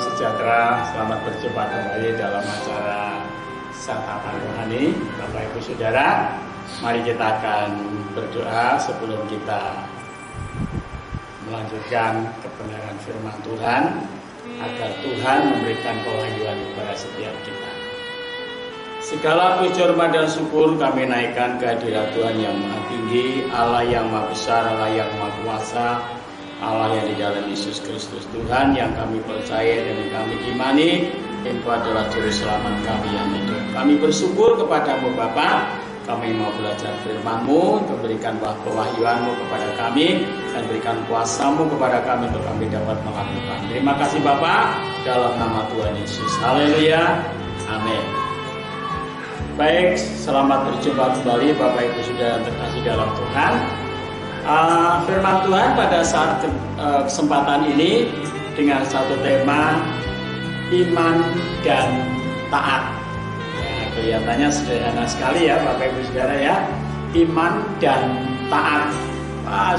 sejahtera, selamat berjumpa kembali dalam acara Santapan Rohani. Bapak Ibu Saudara, mari kita akan berdoa sebelum kita melanjutkan kebenaran firman Tuhan, agar Tuhan memberikan kewahyuan kepada setiap kita. Segala puji hormat dan syukur kami naikkan kehadirat Tuhan yang Maha Tinggi, Allah yang Maha Besar, Allah yang Maha Kuasa, Allah yang di dalam Yesus Kristus, Tuhan yang kami percaya dan yang kami imani, Engkau adalah Juru Selamat kami yang hidup. Kami bersyukur kepadamu Bapa, kami mau belajar firman-Mu, Engkau berikan kewahyuan-Mu kepada kami, dan berikan kuasa-Mu kepada kami untuk kami dapat melakukan. Terima kasih Bapa, dalam nama Tuhan Yesus. Haleluya, amin. Baik, selamat berjumpa kembali Bapak Ibu Saudara terkasih dalam Tuhan. Firman Tuhan pada saat kesempatan ini dengan satu tema iman dan taat. Ya, kelihatannya sederhana sekali ya Bapak Ibu Saudara ya, iman dan taat.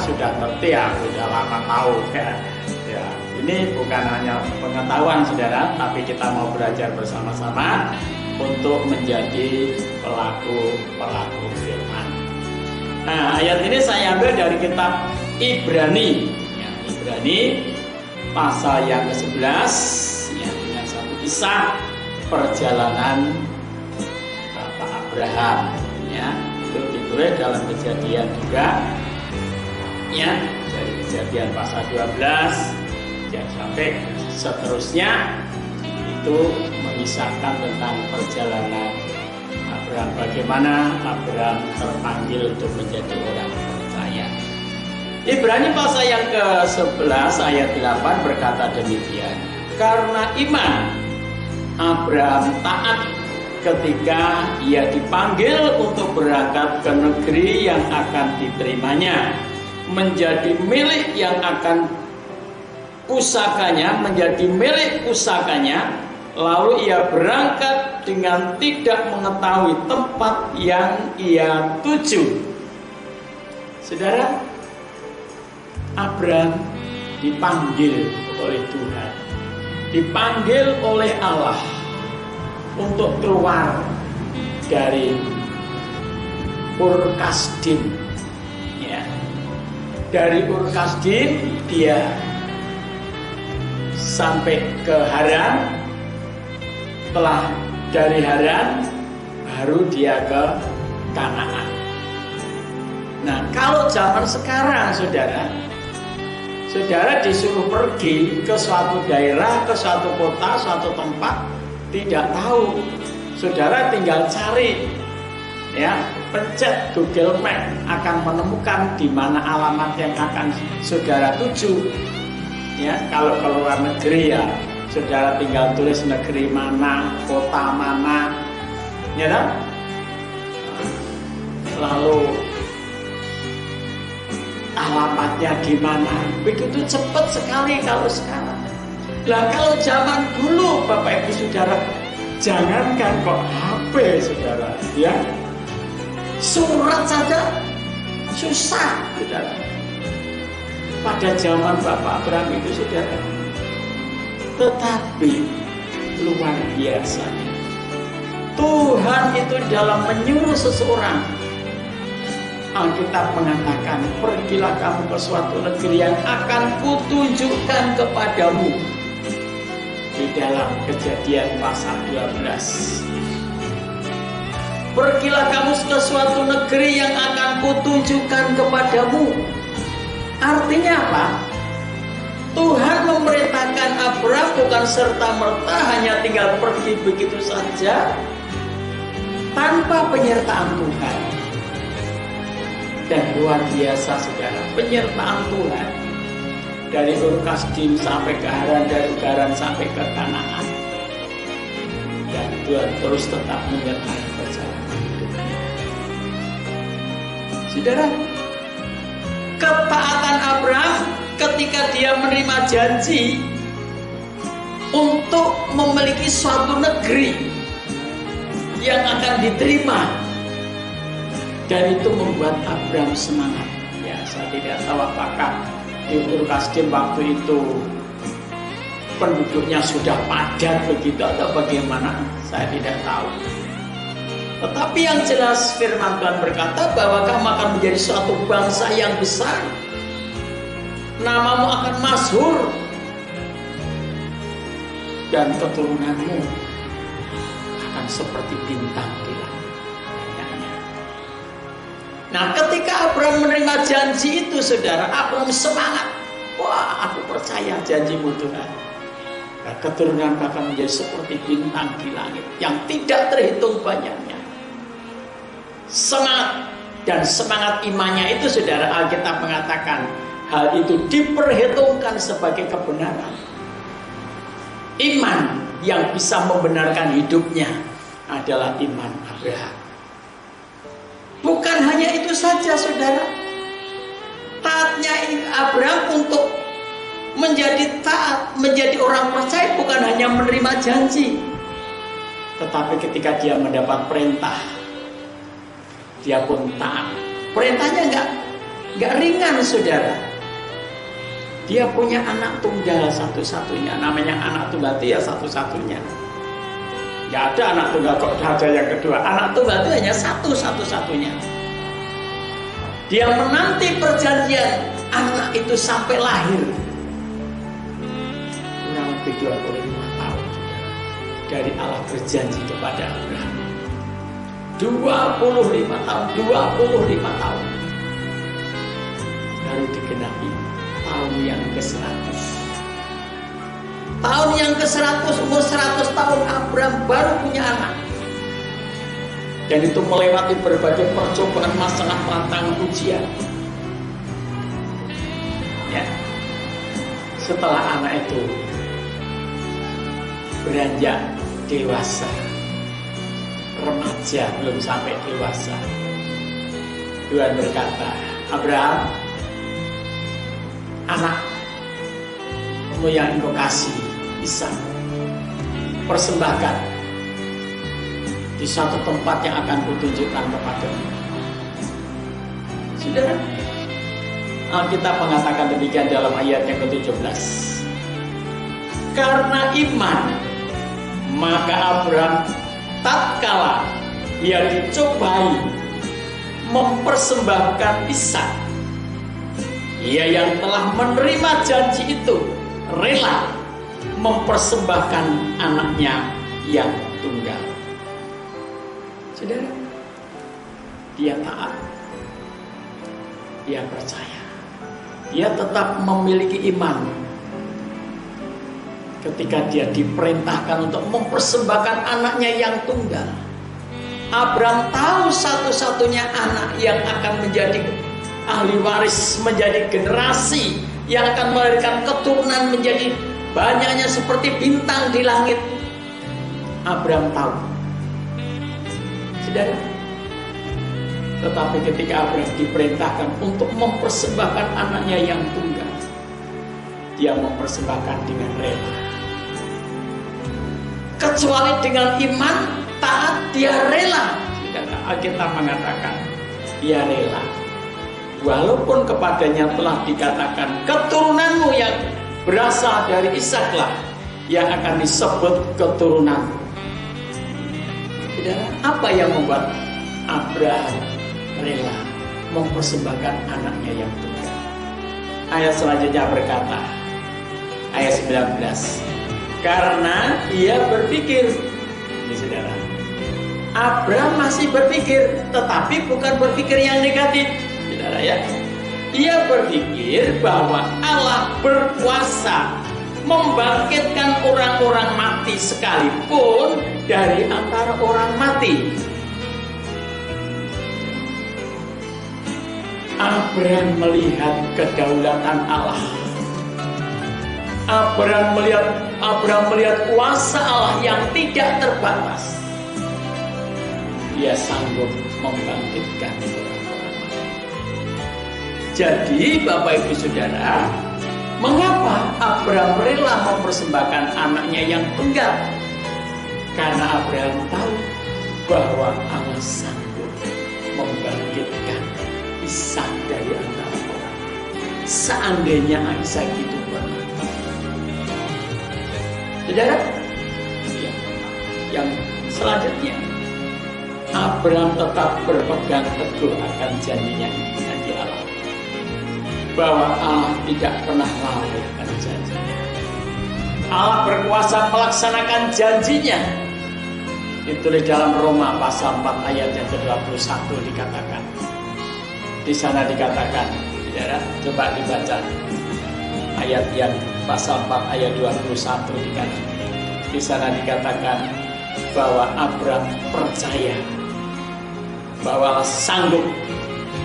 Sudah ngerti ya, sudah lama tahu ya. Ya, ini bukan hanya pengetahuan Saudara, tapi kita mau belajar bersama-sama untuk menjadi pelaku firman. Nah, ayat ini saya ambil dari kitab Ibrani, ya, Ibrani pasal yang ke-11, ya, dengan satu kisah perjalanan Bapak Abraham, ya, itu ditulis dalam Kejadian juga, ya, dari Kejadian pasal 12, ya, sampai seterusnya itu mengisahkan tentang perjalanan Abraham, bagaimana Abraham terpanggil untuk menjadi orang percaya. Ibrani pasal yang ke-11 ayat 8 berkata demikian, karena iman Abraham taat ketika ia dipanggil untuk berangkat ke negeri yang akan diterimanya, menjadi milik yang akan pusakanya, menjadi milik pusakanya. Lalu ia berangkat dengan tidak mengetahui tempat yang ia tuju. Saudara, Abraham dipanggil oleh Tuhan, dipanggil oleh Allah untuk keluar dari Ur Kasdim. Ya. Dari Ur Kasdim dia sampai ke Haran. Setelah dari Haran baru dia ke Kanaan. Nah, kalau zaman sekarang saudara disuruh pergi ke suatu daerah, ke suatu kota, suatu tempat, tidak tahu, saudara tinggal cari, ya, pencet Google Map akan menemukan di mana alamat yang akan saudara tuju. Ya, kalau ke luar negeri ya, saudara tinggal tulis negeri mana, kota mana, ya kan? Lalu alamatnya di mana? Begitu cepat sekali kalau sekarang. Lah kalau zaman dulu Bapak Ibu Saudara, jangankan kok HP saudara, ya, surat saja susah saudara. Pada zaman Bapak Abraham itu saudara. Tetapi luar biasanya Tuhan itu dalam menyuruh seseorang, Alkitab mengatakan, pergilah kamu ke suatu negeri yang akan kutunjukkan kepadamu. Di dalam Kejadian pasal 12, pergilah kamu ke suatu negeri yang akan kutunjukkan kepadamu. Artinya apa? Tuhan memerintahkan Abraham bukan serta-merta hanya tinggal pergi begitu saja tanpa penyertaan Tuhan. Dan luar biasa saudara, penyertaan Tuhan dari Ur Kasdim sampai ke Haran, dari Haran sampai ke Kanaan. Dan Tuhan terus tetap menyertai perjalanan hidupnya. Saudara, ketaatan Abraham ketika dia menerima janji untuk memiliki suatu negeri yang akan diterima, dan itu membuat Abraham semangat. Ya, saya tidak tahu apakah di Ur Kasdim waktu itu penduduknya sudah padat begitu atau bagaimana, saya tidak tahu. Tetapi yang jelas firman Tuhan berkata bahwa kamu akan menjadi suatu bangsa yang besar. Namamu akan masyhur. Dan keturunanmu akan seperti bintang di langit. Nah, ketika Abraham menerima janji itu, saudara, Abraham semangat. Wah, aku percaya janjimu Tuhan. Nah, keturunan akan menjadi seperti bintang di langit yang tidak terhitung banyaknya. Semangat dan semangat imannya itu, saudara, Alkitab mengatakan hal itu diperhitungkan sebagai kebenaran. Iman yang bisa membenarkan hidupnya adalah iman Abraham. Bukan hanya itu saja, saudara. Taatnya Abraham untuk menjadi taat, menjadi orang percaya bukan hanya menerima janji. Tetapi ketika dia mendapat perintah, dia pun taat. Perintahnya enggak ringan, saudara. Dia punya anak tunggal satu-satunya. Namanya anak tunggal itu ya satu-satunya. Gak ada anak tunggal kok ada yang kedua. Anak tunggal itu hanya satu-satunya. Dia menanti perjanjian anak itu sampai lahir. Kurang lebih 25 tahun, saudara. Dari Allah berjanji kepada Abraham. 25 tahun. Baru digenapi tahun yang ke-100. Tahun yang ke-100, umur 100 tahun Abraham baru punya anak. Dan itu melewati berbagai percobaan, masalah, tantangan, ujian. Ya. Setelah anak itu beranjak dewasa, remaja, belum sampai dewasa, Tuhan berkata, Abraham, anakmu yang engkau kasih, Ishak, persembahkan di satu tempat yang akan kutunjukkan kepadamu. Saudara, Alkitab mengatakan demikian dalam ayat yang ke-17. Karena iman, maka Abraham tatkala ia dicobai mempersembahkan Ishak, ia yang telah menerima janji itu rela mempersembahkan anaknya yang tunggal. Saudara, dia taat, dia percaya, dia tetap memiliki iman. Ketika dia diperintahkan untuk mempersembahkan anaknya yang tunggal, Abraham tahu satu-satunya anak yang akan menjadi ahli waris, menjadi generasi yang akan melahirkan keturunan menjadi banyaknya seperti bintang di langit. Abraham tahu, saudara. Tetapi ketika Abraham diperintahkan untuk mempersembahkan anaknya yang tunggal, dia mempersembahkan dengan rela. Kecuali dengan iman, taat, dia rela. Alkitab mengatakan dia rela. Walaupun kepadanya telah dikatakan keturunanmu yang berasal dari Ishaklah yang akan disebut keturunan. Saudara, apa yang membuat Abraham rela mempersembahkan anaknya yang tunggal? Ayat selanjutnya berkata, ayat 19, karena ia berpikir, ini saudara, Abraham masih berpikir, tetapi bukan berpikir yang negatif, saudara ya. Ia berpikir bahwa Allah berkuasa membangkitkan orang-orang mati sekalipun dari antara orang mati. Abraham melihat kedaulatan Allah. Abraham melihat kuasa Allah yang tidak terbatas. Dia sanggup membangkitkan orang-orang mati. Jadi Bapak Ibu Saudara, mengapa Abraham rela mempersembahkan anaknya yang tunggal? Karena Abraham tahu bahwa Allah sanggup membangkitkan Ishak dari antara orang. Seandainya Ishak itu bermati. Saudara, yang selanjutnya, Abraham tetap berpegang teguh akan janjinya di Allah, bahwa Allah tidak pernah lalai akan janjinya. Allah berkuasa melaksanakan janjinya. Ditulis dalam Roma pasal 4 ayat yang ke-21 dikatakan. Di sana dikatakan, saudara, coba dibaca ayat yang pasal 4 ayat 21 dikatakan. Di sana dikatakan bahwa Abraham percaya bahwa Allah sanggup.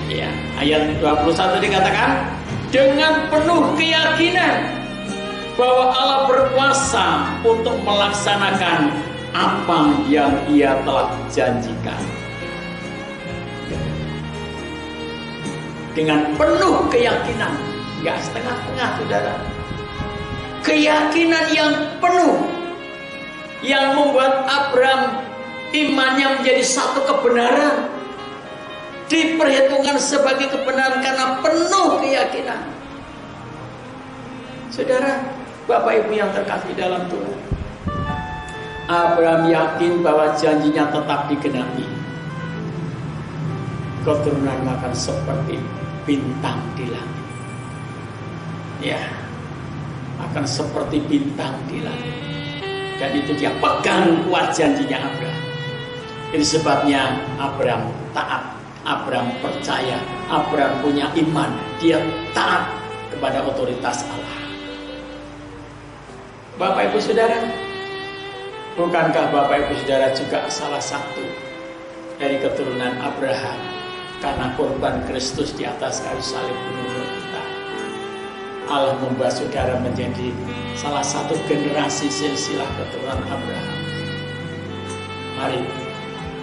Ya, ayat 21 dikatakan dengan penuh keyakinan bahwa Allah berkuasa untuk melaksanakan apa yang Ia telah janjikan. Dengan penuh keyakinan, nggak setengah-setengah, saudara. Keyakinan yang penuh yang membuat Abraham imannya menjadi satu kebenaran, diperhitungkan sebagai kebenaran karena penuh keyakinan. Saudara, Bapak Ibu yang terkasih dalam Tuhan, Abraham yakin bahwa janjinya tetap digenapi. Keturunan akan seperti bintang di langit. Ya, akan seperti bintang di langit. Dan itu dia pegang kuat janjinya Abraham. Ini sebabnya Abraham taat, Abraham percaya, Abraham punya iman. Dia taat kepada otoritas Allah. Bapak Ibu Saudara, bukankah Bapak Ibu Saudara juga salah satu dari keturunan Abraham? Karena korban Kristus di atas kayu salib menurut kita, Allah membuat saudara menjadi salah satu generasi silsilah keturunan Abraham. Mari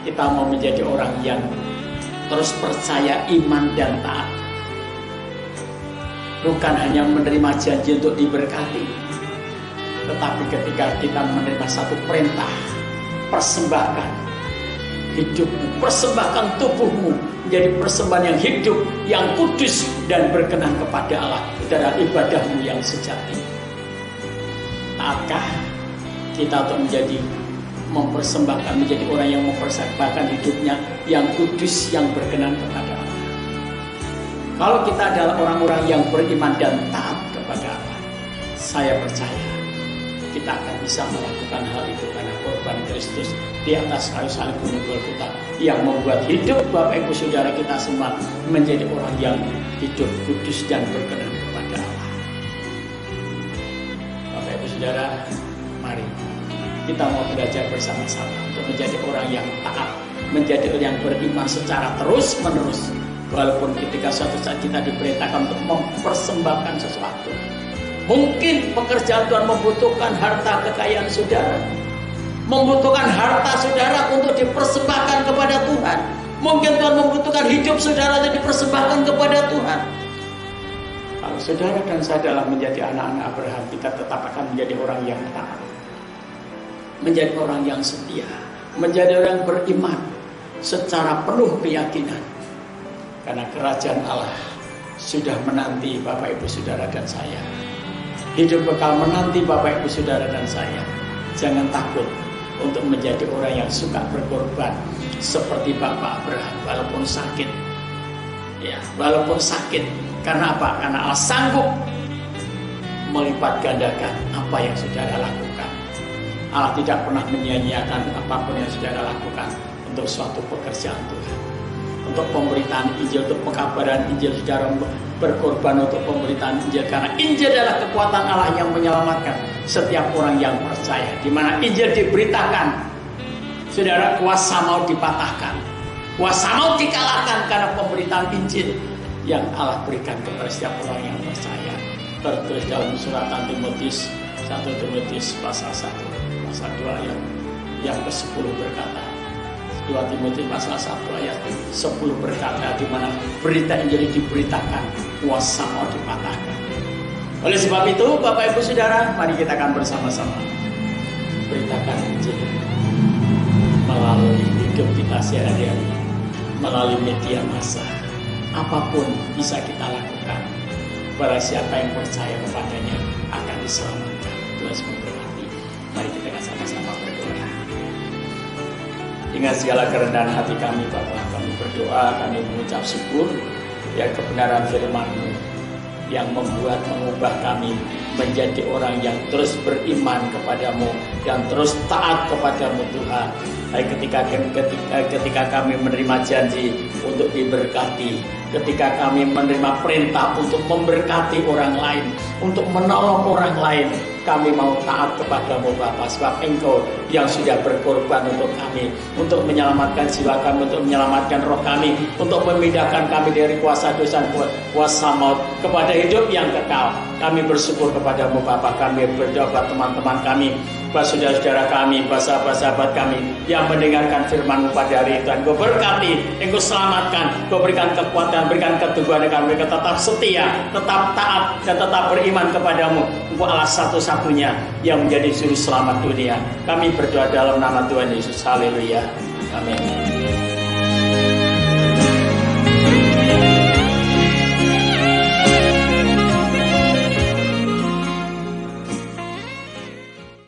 kita mau menjadi orang yang terus percaya, iman dan taat. Bukan hanya menerima janji untuk diberkati, tetapi ketika kita menerima satu perintah, persembahkan hidupmu, persembahkan tubuhmu menjadi persembahan yang hidup, yang kudus dan berkenan kepada Allah, adalah ibadahmu yang sejati. Taatkah kita untuk mempersembahkan, menjadi orang yang mempersembahkan hidupnya yang kudus, yang berkenan kepada Allah? Kalau kita adalah orang-orang yang beriman dan taat kepada Allah, saya percaya kita akan bisa melakukan hal itu karena korban Kristus di atas kayu salib gunung Golgota yang membuat hidup Bapak Ibu Saudara kita semua menjadi orang yang hidup kudus dan berkenan kepada Allah. Bapak Ibu Saudara, mari kita mau belajar bersama-sama untuk menjadi orang yang taat, menjadi orang yang beriman secara terus-menerus, walaupun ketika suatu saat kita diperintahkan untuk mempersembahkan sesuatu. Mungkin pekerjaan Tuhan membutuhkan harta kekayaan saudara, membutuhkan harta saudara untuk dipersembahkan kepada Tuhan. Mungkin Tuhan membutuhkan hidup saudara untuk dipersembahkan kepada Tuhan. Kalau saudara dan saya adalah menjadi anak-anak Abraham, kita tetap akan menjadi orang yang taat, menjadi orang yang setia, menjadi orang beriman secara penuh keyakinan. Karena kerajaan Allah sudah menanti Bapak Ibu Saudara dan saya. Hidup bekal menanti Bapak Ibu Saudara dan saya. Jangan takut untuk menjadi orang yang suka berkorban seperti Bapak Abraham, walaupun sakit. Ya, walaupun sakit. Karena apa? Karena Allah sanggup melipat gandakan apa yang saudara lakukan. Allah tidak pernah menyia-nyiakan apapun yang saudara lakukan untuk suatu pekerjaan Tuhan, untuk pemberitaan Injil, untuk pengkabaran Injil. Saudara berkorban untuk pemberitaan Injil, karena Injil adalah kekuatan Allah yang menyelamatkan setiap orang yang percaya. Di mana Injil diberitakan, saudara, kuasa mau dipatahkan, kuasa mau dikalahkan karena pemberitaan Injil yang Allah berikan kepada setiap orang yang percaya. Tertulis dalam surat Timotius 1 Timotius pasal 1 pasal 2 ayat yang ke-10 berkata, 2 Timotius pasal 1 ayat 10 berkata, di mana berita Injil diberitakan, kuasa mau dipatahkan. Oleh sebab itu, Bapak Ibu Saudara, mari kita akan bersama-sama beritakan Injil melalui hidup kita sehari-hari, melalui media massa. Apapun bisa kita lakukan. Barang siapa yang percaya kepadanya akan diselamatkan. Tuhan memberkati. sama-sama berdoa. Dengan segala kerendahan hati kami Bapa, kami berdoa, kami mengucap syukur ya kebenaran firman-Mu yang mengubah kami menjadi orang yang terus beriman kepadamu, yang terus taat kepadamu Tuhan. Ketika kami menerima janji untuk diberkati, ketika kami menerima perintah untuk memberkati orang lain, untuk menolong orang lain, kami mau taat kepadamu Bapa, sebab Engkau yang sudah berkorban untuk kami, untuk menyelamatkan jiwa kami, untuk menyelamatkan roh kami, untuk memindahkan kami dari kuasa dosa, kuasa maut kepada hidup yang kekal. Kami bersyukur kepadamu Bapa, kami berdoa buat teman-teman kami, buat saudara-saudara kami, buat sahabat-sahabat kami yang mendengarkan firman-Mu pada hari itu. Engkau berkati, Engkau selamatkan, Engkau berikan kekuatan, berikan keteguhan kami, tetap setia, tetap taat, dan tetap beriman kepadamu. Engkau Allah satu-satunya yang menjadi juru selamat dunia. Kami berdoa dalam nama Tuhan Yesus. Haleluya. Amin.